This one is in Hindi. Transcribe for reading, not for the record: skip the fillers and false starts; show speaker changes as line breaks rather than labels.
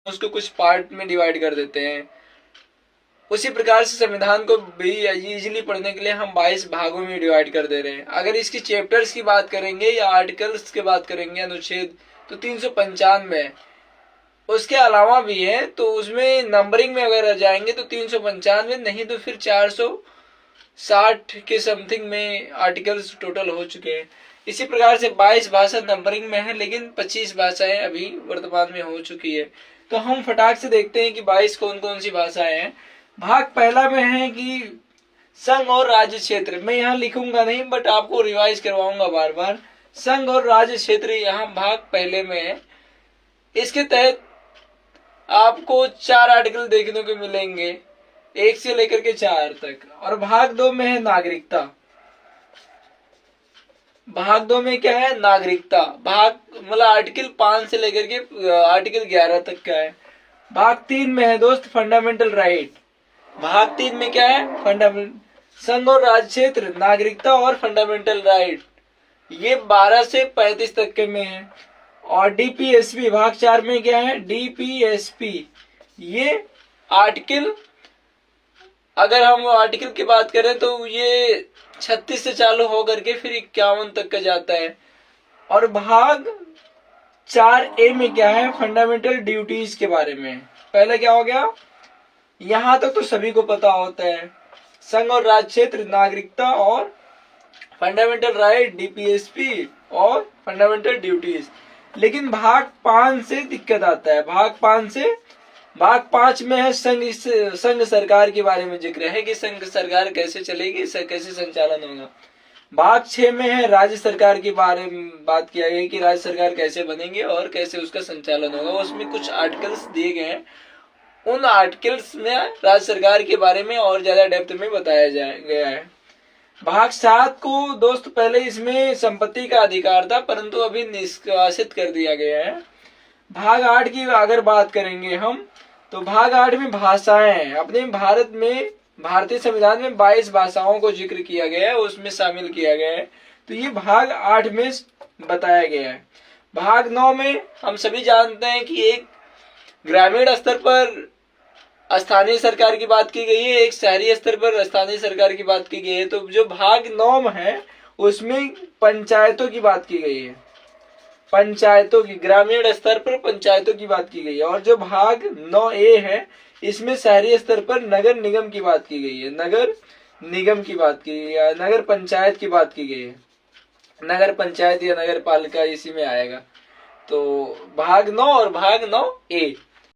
उसको कुछ पार्ट में डिवाइड कर देते हैं। उसी प्रकार से संविधान को भी इजीली पढ़ने के लिए हम 22 भागों में डिवाइड कर दे रहे हैं। अगर इसकी चैप्टर्स की बात करेंगे या आर्टिकल्स की बात करेंगे, अनुच्छेद, तो 395 है। उसके अलावा भी है, तो उसमें नंबरिंग में अगर जाएंगे तो 395, नहीं तो फिर 460 के समथिंग में आर्टिकल्स टोटल हो चुके हैं। इसी प्रकार से 22 भाषा नंबरिंग में है, लेकिन 25 भाषाएं अभी वर्तमान में हो चुकी है। तो हम फटाक से देखते हैं कि 22 कौन कौन सी भाषाएं हैं। भाग पहला में है कि संघ और राज्य क्षेत्र। मैं यहाँ लिखूंगा नहीं, बट आपको रिवाइज करवाऊंगा बार बार। संघ और राज्य क्षेत्र यहाँ भाग पहले में है। इसके तहत आपको 4 आर्टिकल देखने को मिलेंगे, 1 से लेकर के 4 तक। और भाग 2 में है नागरिकता। भाग 2 में क्या है? नागरिकता। भाग मतलब आर्टिकल 5 से लेकर के आर्टिकल 11 तक का है। भाग 3 में है दोस्त फंडामेंटल राइट। भाग 3 में क्या है? फंडामेंटल। संघ और राज्य क्षेत्र, नागरिकता और फंडामेंटल राइट, ये 12 से 35 तक के में है। और डीपीएसपी भाग 4 में क्या है? डीपीएसपी, ये आर्टिकल, अगर हम आर्टिकल की बात करें तो ये 36 से चालू होकर के फिर 51 तक का जाता है। और भाग 4A में क्या है? फंडामेंटल ड्यूटीज के बारे में। पहले क्या हो गया? यहां तक तो सभी को पता होता है, संघ और राज्य क्षेत्र, नागरिकता और फंडामेंटल राइट, डीपीएसपी और फंडामेंटल ड्यूटीज। लेकिन भाग 5 से दिक्कत आता है। भाग 5 में है संघ सरकार के बारे में जिक्र है कि संघ सरकार कैसे चलेगी, कैसे संचालन होगा। भाग 6 में है राज्य सरकार के बारे में बात किया गया कि राज्य सरकार कैसे बनेंगे और कैसे उसका संचालन होगा। उसमें कुछ आर्टिकल्स दिए गए हैं, उन आर्टिकल्स में राज्य सरकार के बारे में और ज्यादा डेप्थ में बताया गया है। भाग 7 को दोस्त पहले इसमें संपत्ति का अधिकार था, परंतु अभी निष्कासित कर दिया गया है। भाग 8 की अगर बात करेंगे हम, तो भाग 8 में भाषाएं। अपने भारत में, भारतीय संविधान में 22 भाषाओं को जिक्र किया गया है, उसमें शामिल किया गया है। तो ये भाग 8 में बताया गया है। भाग 9 में हम सभी जानते हैं कि एक ग्रामीण स्तर पर स्थानीय सरकार की बात की गई है, एक शहरी स्तर पर स्थानीय सरकार की बात की गई है। तो जो भाग 9 में है उसमें पंचायतों की बात की गई है, पंचायतों की, ग्रामीण स्तर पर पंचायतों की बात की गई है। और जो भाग 9A है इसमें शहरी स्तर पर नगर निगम की बात की गई है, नगर निगम की बात की गई है, नगर पंचायत की बात की गई है। नगर पंचायत या नगर पालिका इसी में आएगा। तो भाग 9 और भाग 9A